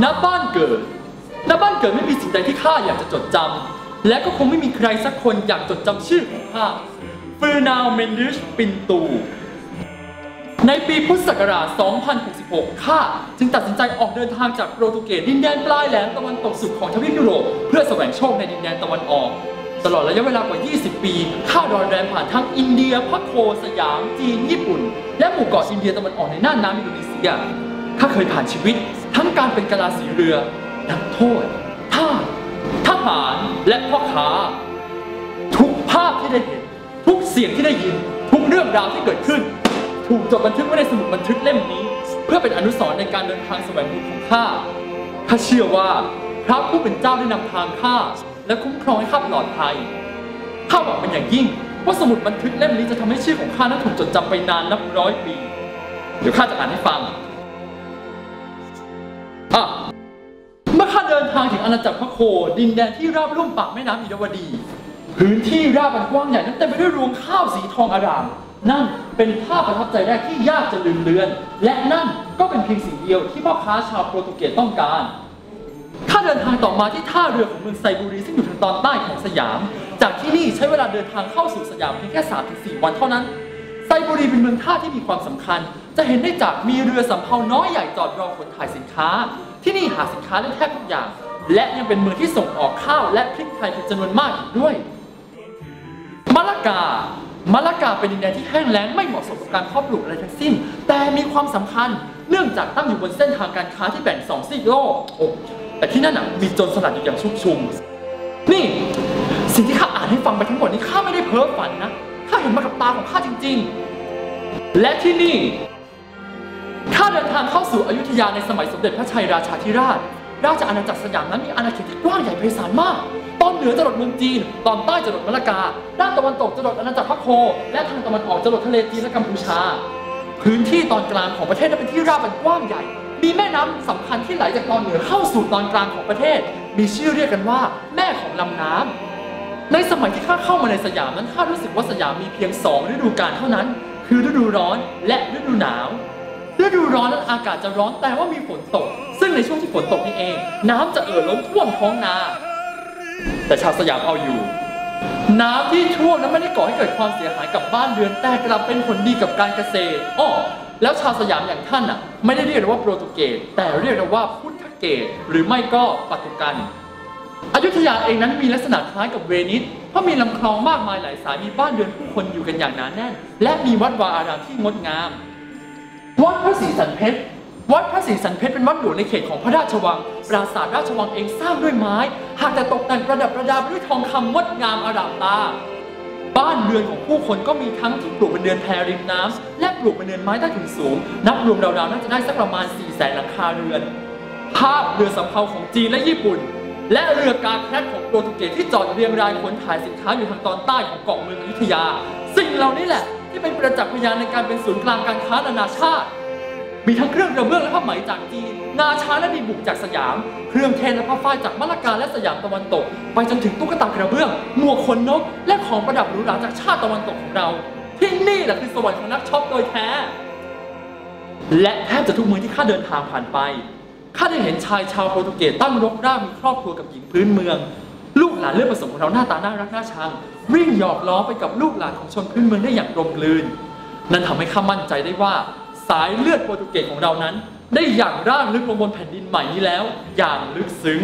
ณบ้านเกิดไม่มีสิ่งใดที่ข้าอยากจะจดจำและก็คงไม่มีใครสักคนอยากจดจำชื่อของข้าเฟอร์นาลด์ เมนดิช ปินตูในปีพุทธศักราช 2066 ข้าจึงตัดสินใจออกเดินทางจากโปรตุเกสดินแดนปลายแหลมตะวันตกสุดของทวีปยุโรปเพื่อแสวงโชคในดินแดนตะวันออกตลอดระยะเวลากว่า 20 ปีข้าดอนแรมผ่านทั้งอินเดียพะโคสยามจีนญี่ปุ่นและหมู่เกาะอินเดียตะวันออกในน่านน้ำอินโดนีเซียข้าเคยผ่านชีวิตทั้งการเป็นกะลาสีเรือนักโทษทหารและพ่อค้าทุกภาพที่ได้เห็นทุกเสียงที่ได้ยินทุกเรื่องราวที่เกิดขึ้นถูกจดบันทึกไว้ในสมุดบันทึกเล่มนี้เพื่อเป็นอนุสรณ์ในการเดินทางแสวงบุญของข้าเชื่อว่าพระผู้เป็นเจ้าได้นำทางข้าและคุ้มครองให้ข้าปลอดภัยข้าหวังเป็นอย่างยิ่งว่าสมุดบันทึกเล่มนี้จะทำให้ชื่อของข้านั้นถูกจดจำไปนานนับร้อยปีเดี๋ยวข้าจะอ่านให้ฟังเมื่อข้าเดินทางถึงอาณาจักรพระโคดินแดนที่ราบลุ่มปากแม่น้ำอิรวดีพื้นที่ราบอันกว้างใหญ่นั้นเต็มไปด้วยรวงข้าวสีทองอร่ามนั่นเป็นภาพประทับใจแรกที่ยากจะลืมเลือนและนั่นก็เป็นเพียงสิ่งเดียวที่พ่อค้าชาวโปรตุเกสต้องการข้าเดินทางต่อมาที่ท่าเรือของเมืองไซบูรีซึ่งอยู่ทางตอนใต้ของสยามจากที่นี่ใช้เวลาเดินทางเข้าสู่สยามเพียงแค่ 3-4 วันเท่านั้นไซบูรีเป็นเมืองท่าที่มีความสำคัญจะเห็นได้จากมีเรือสำเภาน้อยใหญ่จอดรอขนถ่ายสินค้าที่นี่หาสินค้าได้แทบทุกอย่างและยังเป็นเมืองที่ส่งออกข้าวและพริกไทยเป็นจำนวนมากอีกด้วยมะละกาเป็นดินแดนที่แห้งแล้งไม่เหมาะสมกับการเพาะปลูกอะไรทั้งสิ้นแต่มีความสำคัญเนื่องจากตั้งอยู่บนเส้นทางการค้าที่แบ่ง2 ซีกโลกแต่ที่นั่นมีโจรสลัดอยู่อย่างชุกชุมนี่สิ่งที่ข้าอ่านให้ฟังไปทั้งหมดนี้ข้าไม่ได้เพ้อฝันนะข้าเห็นมากับตาของข้าจริงๆและที่นี่ข้าเดินทางเข้าสู่อยุธยาในสมัยสมเด็จพระชัยราชาธิราชราชอาณาจักรสยามนั้นมีอาณาเขตที่กว้างใหญ่ไพศาลมากตอนเหนือจรดเมืองจีนตอนใต้จรดมะละกาด้านตะวันตกจรดอาณาจักรพระโคและทางตะวันออกจรดทะเลจีนและกัมพูชาพื้นที่ตอนกลางของประเทศนั้นเป็นที่ราบอันกว้างใหญ่มีแม่น้ำสำคัญที่ไหลจากตอนเหนือเข้าสู่ตอนกลางของประเทศมีชื่อเรียกกันว่าแม่ของลำน้ำในสมัยที่ข้าเข้ามาในสยามนั้นข้ารู้สึกว่าสยามมีเพียง2 ฤดูกาลเท่านั้นคือฤดูร้อนและฤดูหนาวฤดูร้อนนั้นอากาศจะร้อนแต่ว่ามีฝนตกซึ่งในช่วงที่ฝนตกนี่เองน้ำจะล้นท่วมท้องนาแต่ชาวสยามเอาอยู่น้ำที่ท่วมนั้นไม่ได้ก่อให้เกิดความเสียหายกับบ้านเรือนแต่กลับเป็นผลดีกับการเกษตรแล้วชาวสยามอย่างท่านไม่ได้เรียกว่าโปรตุเกสแต่เรียกว่าพุทธเกสหรือไม่ก็ปัตตุกันอยุธยาเองนั้นมีลักษณะคล้ายกับเวนิสเพราะมีลำคลองมากมายหลายสายมีบ้านเรือนผู้คนอยู่กันอย่างหนาแน่นและมีวัดวาอารามที่งดงามวัดพระศรีสันเพชรเป็นวัดหลวงในเขตของพระราชวังปราสาทราชวังเองสร้างด้วยไม้หากแต่ตกแต่งประดับประดาด้วยทองคำงดงามอร่ามตาบ้านเรือนของผู้คนก็มีทั้งที่ปลูกเป็นเรือนแพริมน้ำและปลูกเป็นเรือนไม้ใต้ถุนสูงนับรวมราวๆน่าจะได้สักประมาณ 400,000 หลังคาเรือนภาพเรือสำเภาของจีนและญี่ปุ่นและเรือกาแคทของโปรตุเกสที่จอดเรียงรายขนถ่ายสินค้าอยู่ทางตอนใต้ของเกาะเมืองอยุธยาสิ่งเหล่านี้แหละที่เป็นประจักษ์พยานในการเป็นศูนย์กลางการค้านานาชาติมีทั้งเครื่องกระเบื้องและผ้าไหมจากจีนงาช้างและดีบุกจากสยามเครื่องเทศและผ้าฝ้ายจากมะละกาและสยามตะวันตกไปจนถึงตุ๊กตากระเบื้องหมวกขนนกและของประดับหรูหราจากชาติตะวันตกของเราที่นี่แหละคือสวรรค์ของนักช็อปโดยแท้และแทบจะทุกเมืองที่ข้าเดินทางผ่านไปข้าได้เห็นชายชาวโปรตุเกสตั้งรกรากมีครอบครัวกับหญิงพื้นเมืองลูกหลานเลือดผสมของเราหน้าตาน่ารักน่าชังวิ่งหยอกล้อไปกับลูกหลานของชนพื้นเมืองได้อย่างกลมกลืนนั่นทำให้ข้ามั่นใจได้ว่าสายเลือดโปรตุเกสของเรานั้นได้อย่างร่างลึกลงบนแผ่นดินใหม่นี้แล้วอย่างลึกซึ้ง